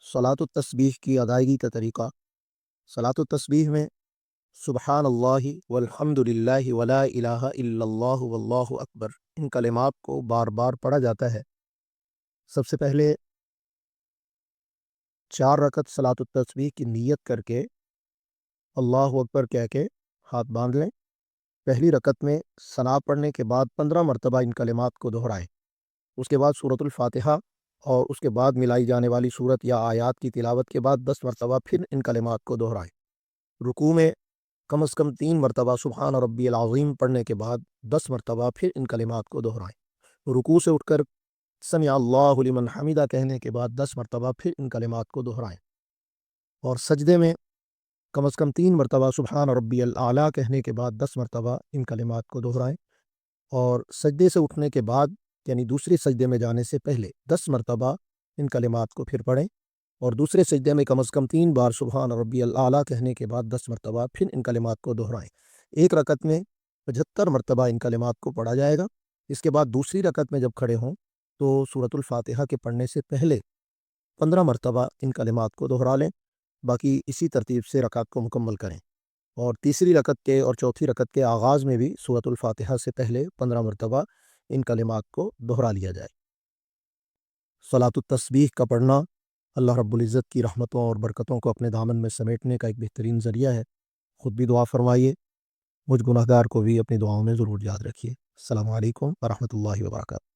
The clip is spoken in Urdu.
صلاۃ التسبیح کی ادائیگی کا طریقہ۔ صلاۃ التسبیح میں سبحان اللہ والحمد للہ ولا الہ الا اللہ واللہ اکبر ان کلمات کو بار بار پڑھا جاتا ہے۔ سب سے پہلے 4 رکعت صلاۃ التسبیح کی نیت کر کے اللہ اکبر کہہ کے ہاتھ باندھ لیں۔ پہلی رکعت میں ثنا پڑھنے کے بعد 15 مرتبہ ان کلمات کو دہرائیں۔ اس کے بعد سورۃ الفاتحہ اور اس کے بعد ملائی جانے والی سورت یا آیات کی تلاوت کے بعد 10 مرتبہ پھر ان کلمات کو دہرائیں۔ رکوع میں کم از کم 3 مرتبہ سبحان ربی العظیم پڑھنے کے بعد 10 مرتبہ پھر ان کلمات کو دہرائیں۔ رکوع سے اٹھ کر سمع اللہ لمن حمدہ کہنے کے بعد 10 مرتبہ پھر ان کلمات کو دہرائیں۔ اور سجدے میں کم از کم 3 مرتبہ سبحان ربی الاعلیٰ کہنے کے بعد 10 مرتبہ ان کلمات کو دہرائیں۔ اور سجدے سے اٹھنے کے بعد یعنی دوسرے سجدے میں جانے سے پہلے 10 مرتبہ ان کلمات کو پھر پڑھیں، اور دوسرے سجدے میں کم از کم 3 بار سبحان ربی الاعلیٰ کہنے کے بعد 10 مرتبہ پھر ان کلمات کو دہرائیں۔ ایک رکعت میں 75 مرتبہ ان کلمات کو پڑھا جائے گا۔ اس کے بعد دوسری رکعت میں جب کھڑے ہوں تو سورۃ الفاتحہ کے پڑھنے سے پہلے 15 مرتبہ ان کلمات کو دہرا لیں۔ باقی اسی ترتیب سے رکعت کو مکمل کریں، اور تیسری رکعت کے اور چوتھی رکعت کے آغاز میں بھی سورۃ الفاتحہ سے پہلے 15 مرتبہ ان کلمات کو دہرا لیا جائے۔ صلاۃ التسبیح کا پڑھنا اللہ رب العزت کی رحمتوں اور برکتوں کو اپنے دامن میں سمیٹنے کا ایک بہترین ذریعہ ہے۔ خود بھی دعا فرمائیے، مجھ گناہگار کو بھی اپنی دعاؤں میں ضرور یاد رکھیے۔ السلام علیکم ورحمۃ اللہ وبرکاتہ۔